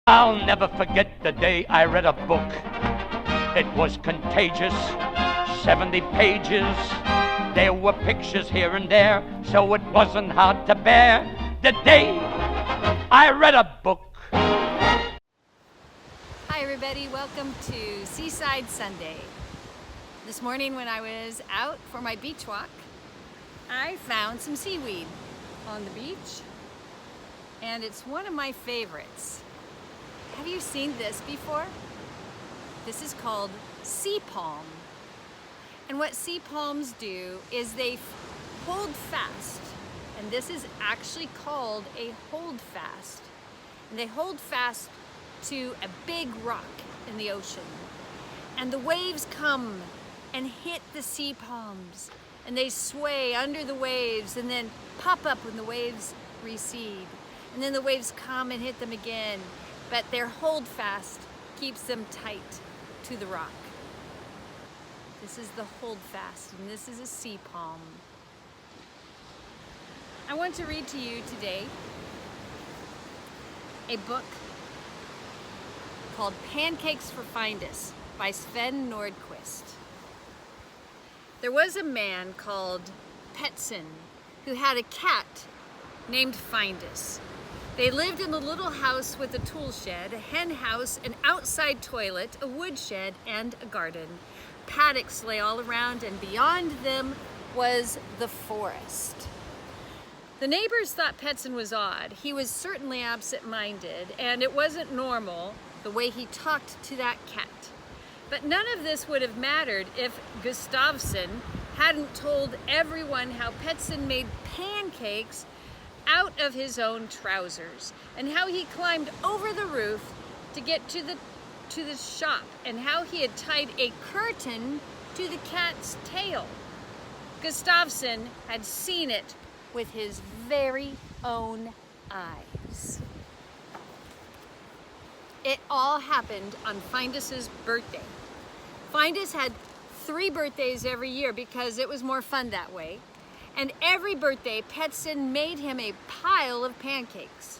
I'll never forget the day I read a book. It was contagious, 70 pages. There were pictures here and there, so it wasn't hard to bear. The day I read a book. Hi everybody, welcome to Seaside Sunday. This morning when I was out for my beach walk, I found some seaweed on the beach, and it's one of my favorites. Have you seen this before? This is called sea palm. And what sea palms do is they hold fast. And this is actually called a hold fast. And they hold fast to a big rock in the ocean. And the waves come and hit the sea palms. And they sway under the waves and then pop up when the waves recede. And then the waves come and hit them again. But their hold fast keeps them tight to the rock. This is the hold fast, and this is a sea palm. I want to read to you today a book called Pancakes for Findus by Sven Nordqvist. There was a man called Petson who had a cat named Findus. They lived in a little house with a tool shed, a hen house, an outside toilet, a woodshed, and a garden. Paddocks lay all around, and beyond them was the forest. The neighbors thought Petson was odd. He was certainly absent-minded, and it wasn't normal the way he talked to that cat. But none of this would have mattered if Gustafsson hadn't told everyone how Petson made pancakes out of his own trousers, and how he climbed over the roof to get to the shop, and how he had tied a curtain to the cat's tail. Gustafsson had seen it with his very own eyes. It all happened on Findus's birthday. Findus had 3 birthdays every year because it was more fun that way. And every birthday, Petson made him a pile of pancakes.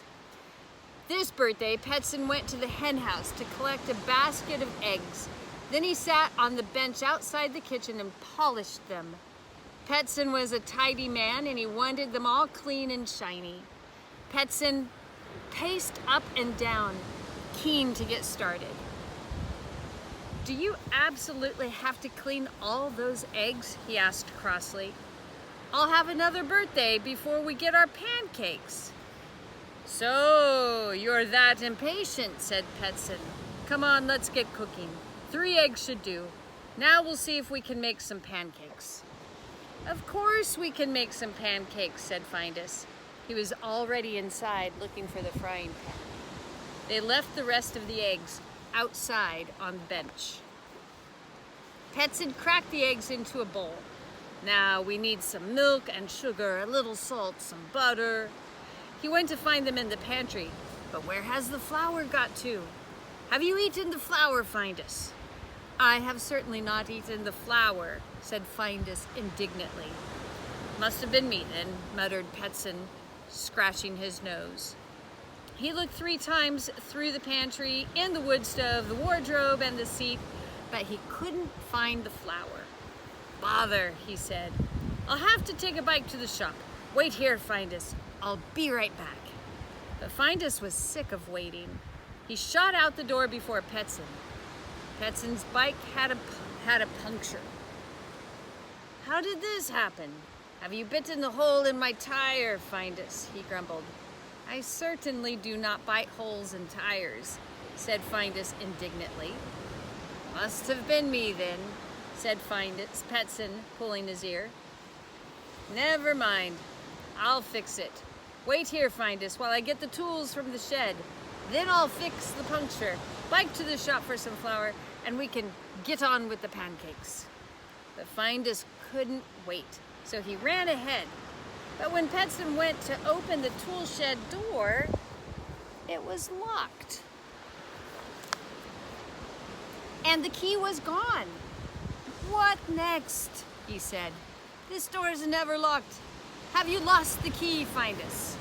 This birthday, Petson went to the hen house to collect a basket of eggs. Then he sat on the bench outside the kitchen and polished them. Petson was a tidy man, and he wanted them all clean and shiny. Petson paced up and down, keen to get started. "Do you absolutely have to clean all those eggs?" he asked crossly. "I'll have another birthday before we get our pancakes." "So, you're that impatient," said Petson. "Come on, let's get cooking. 3 eggs should do. Now we'll see if we can make some pancakes." "Of course we can make some pancakes," said Findus. He was already inside looking for the frying pan. They left the rest of the eggs outside on the bench. Petson cracked the eggs into a bowl. "Now we need some milk and sugar, a little salt, some butter." He went to find them in the pantry. "But where has the flour got to? Have you eaten the flour, Findus?" "I have certainly not eaten the flour," said Findus indignantly. "Must have been me then," muttered Petson, scratching his nose. He looked 3 times through the pantry, in the wood stove, the wardrobe, and the seat, but he couldn't find the flour. "Bother," he said. "I'll have to take a bike to the shop. Wait here, Findus. I'll be right back." But Findus was sick of waiting. He shot out the door before Petson. Petson's bike had a puncture. "How did this happen? Have you bitten the hole in my tire, Findus?" he grumbled. "I certainly do not bite holes in tires," said Findus indignantly. "Must have been me then," said Petson, pulling his ear. "Never mind. I'll fix it. Wait here, Findus, while I get the tools from the shed. Then I'll fix the puncture, bike to the shop for some flour, and we can get on with the pancakes." But Findus couldn't wait, so he ran ahead. But when Petson went to open the tool shed door, it was locked. And the key was gone. "What next?" he said. "This door is never locked. Have you lost the key, Findus?"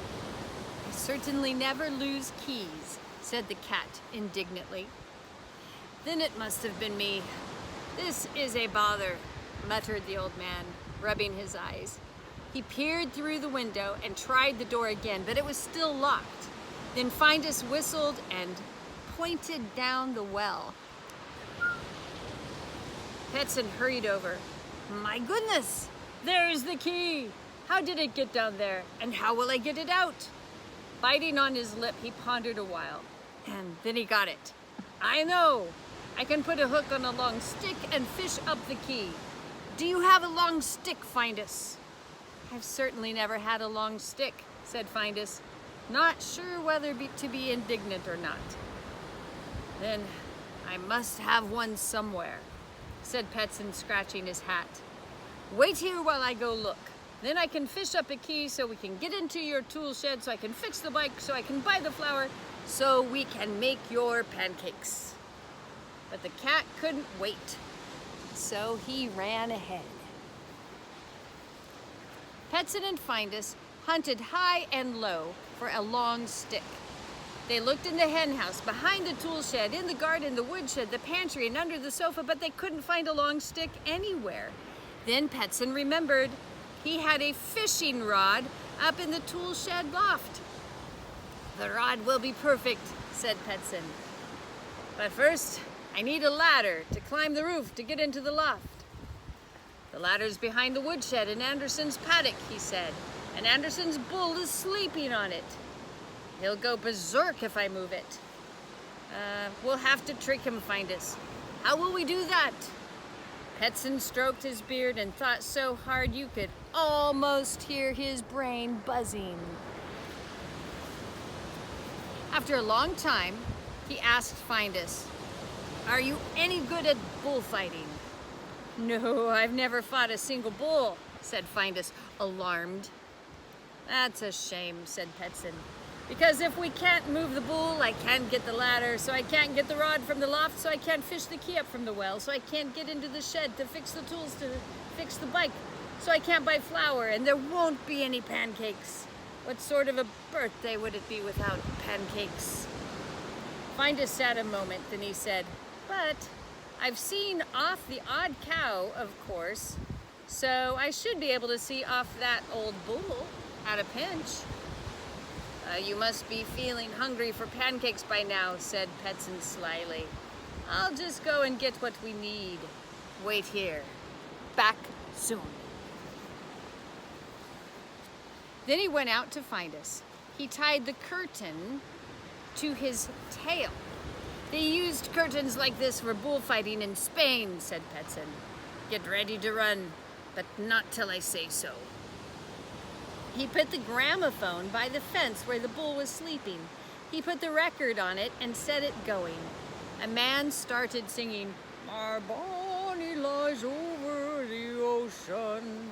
"I certainly never lose keys," said the cat indignantly. Then it must have been me. This is a bother, muttered the old man, rubbing his eyes. He peered through the window and tried the door again, but it was still locked. Then Findus whistled and pointed down the well. Petson hurried over. My goodness, there's the key. How did it get down there, and how will I get it out? Biting on his lip, he pondered a while, and then he got it. I know. I can put a hook on a long stick and fish up the key. Do you have a long stick, Findus? I've certainly never had a long stick, said Findus, not sure whether to be indignant or not. Then I must have one somewhere, said Petson, scratching his hat. Wait here while I go look. Then I can fish up a key so we can get into your tool shed, so I can fix the bike, so I can buy the flour, so we can make your pancakes. But the cat couldn't wait, so he ran ahead. Petson and Findus hunted high and low for a long stick. They looked in the hen house, behind the tool shed, in the garden, the woodshed, the pantry, and under the sofa, but they couldn't find a long stick anywhere. Then Petson remembered he had a fishing rod up in the tool shed loft. The rod will be perfect, said Petson. But first, I need a ladder to climb the roof to get into the loft. The ladder's behind the woodshed in Anderson's paddock, he said, and Anderson's bull is sleeping on it. He'll go berserk if I move it. We'll have to trick him, Findus. How will we do that? Petson stroked his beard and thought so hard you could almost hear his brain buzzing. After a long time, he asked Findus, Are you any good at bullfighting? No, I've never fought a single bull, said Findus, alarmed. That's a shame, said Petson. Because if we can't move the bull, I can't get the ladder, so I can't get the rod from the loft, so I can't fish the key up from the well, so I can't get into the shed to fix the tools to fix the bike, so I can't buy flour, and there won't be any pancakes. What sort of a birthday would it be without pancakes? Findus sat a moment, then he said, But I've seen off the odd cow, of course, so I should be able to see off that old bull at a pinch. You must be feeling hungry for pancakes by now, said Petson slyly. I'll just go and get what we need. Wait here. Back soon. Then he went out to find us. He tied the curtain to his tail. They used curtains like this for bullfighting in Spain, said Petson. Get ready to run, but not till I say so. He put the gramophone by the fence where the bull was sleeping. He put the record on it and set it going. A man started singing, My Bonnie lies over the ocean.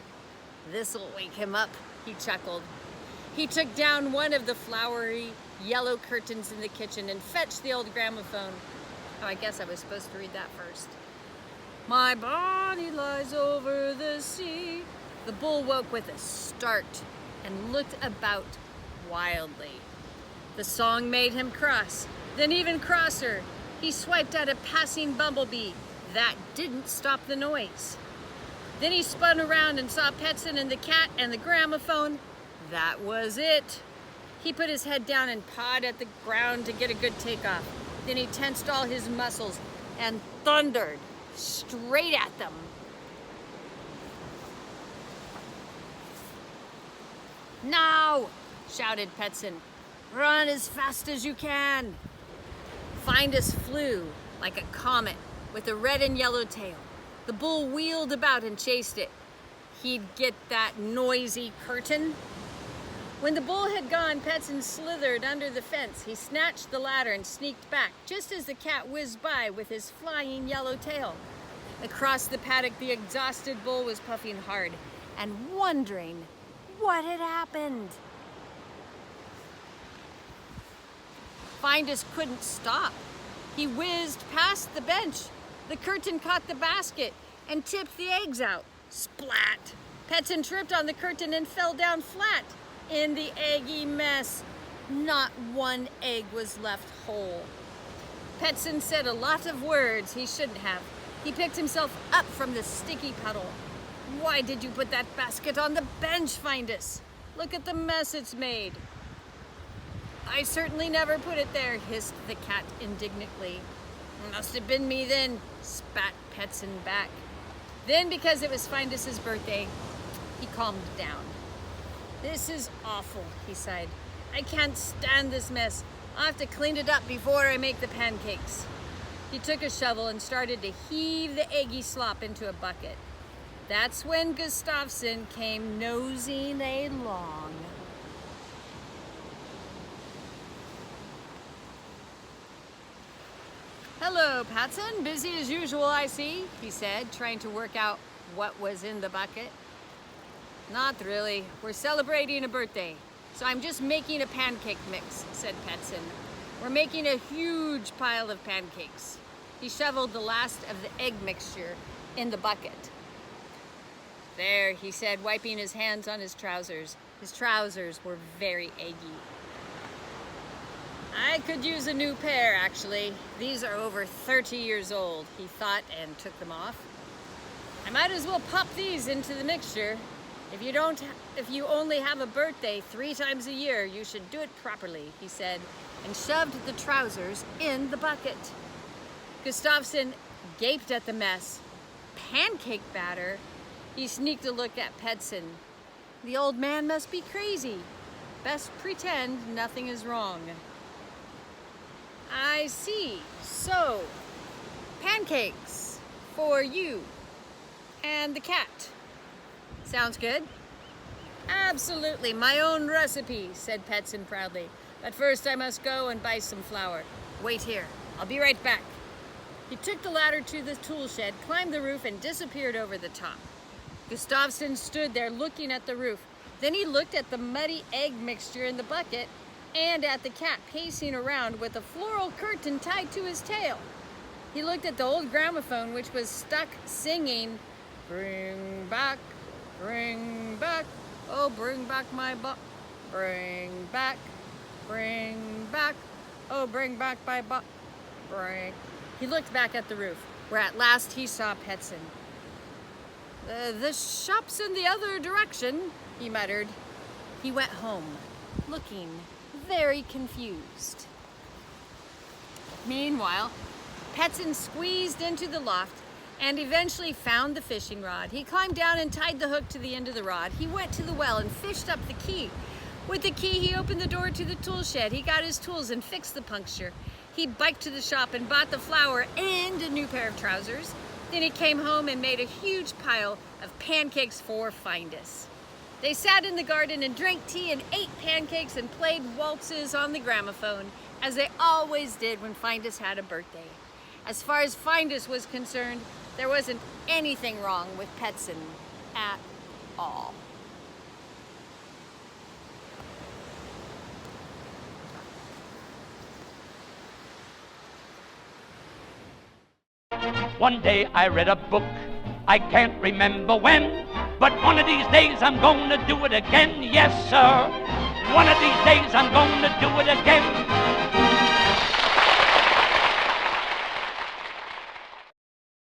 This'll wake him up, he chuckled. He took down one of the flowery yellow curtains in the kitchen and fetched the old gramophone. Oh, I guess I was supposed to read that first. My Bonnie lies over the sea. The bull woke with a start and looked about wildly. The song made him cross, then even crosser. He swiped at a passing bumblebee. That didn't stop the noise. Then he spun around and saw Petson and the cat and the gramophone. That was it. He put his head down and pawed at the ground to get a good takeoff. Then he tensed all his muscles and thundered straight at them. Now, shouted Petson, run as fast as you can. Findus flew like a comet with a red and yellow tail. The bull wheeled about and chased it. He'd get that noisy curtain. When the bull had gone, Petson slithered under the fence. He snatched the ladder and sneaked back, just as the cat whizzed by with his flying yellow tail. Across the paddock, the exhausted bull was puffing hard and wondering what had happened. Findus couldn't stop. He whizzed past the bench. The curtain caught the basket and tipped the eggs out. Splat! Petson tripped on the curtain and fell down flat in the eggy mess. Not one egg was left whole. Petson said a lot of words he shouldn't have. He picked himself up from the sticky puddle. Why did you put that basket on the bench, Findus? Look at the mess it's made. I certainly never put it there, hissed the cat indignantly. Must have been me then, spat Petson back. Then, because it was Findus's birthday, he calmed down. This is awful, he sighed. I can't stand this mess. I'll have to clean it up before I make the pancakes. He took a shovel and started to heave the eggy slop into a bucket. That's when Gustafsson came nosing along. Hello, Patson. Busy as usual, I see, he said, trying to work out what was in the bucket. Not really. We're celebrating a birthday, so I'm just making a pancake mix, said Petson. We're making a huge pile of pancakes. He shoveled the last of the egg mixture in the bucket. There, he said, wiping his hands on his trousers. His trousers were very eggy. I could use a new pair, actually. These are over 30 years old, he thought, and took them off. I might as well pop these into the mixture. If you only have a birthday 3 times a year, you should do it properly, he said, and shoved the trousers in the bucket. Gustafsson gaped at the mess. Pancake batter? He sneaked a look at Petson. The old man must be crazy. Best pretend nothing is wrong. I see. So, pancakes for you and the cat. Sounds good? Absolutely, my own recipe, said Petson proudly. But first I must go and buy some flour. Wait here, I'll be right back. He took the ladder to the tool shed, climbed the roof, and disappeared over the top. Gustafsson stood there looking at the roof. Then he looked at the muddy egg mixture in the bucket and at the cat pacing around with a floral curtain tied to his tail. He looked at the old gramophone, which was stuck singing, bring back, oh, bring back my bring back, oh, bring back my bring. He looked back at the roof, where at last he saw Petson. The shop's in the other direction, he muttered. He went home, looking very confused. Meanwhile, Petson squeezed into the loft and eventually found the fishing rod. He climbed down and tied the hook to the end of the rod. He went to the well and fished up the key. With the key, he opened the door to the tool shed. He got his tools and fixed the puncture. He biked to the shop and bought the flour and a new pair of trousers. Then he came home and made a huge pile of pancakes for Findus. They sat in the garden and drank tea and ate pancakes and played waltzes on the gramophone, as they always did when Findus had a birthday. As far as Findus was concerned, there wasn't anything wrong with Petson at all. One day I read a book, I can't remember when, but one of these days I'm gonna do it again, yes sir. One of these days I'm gonna do it again.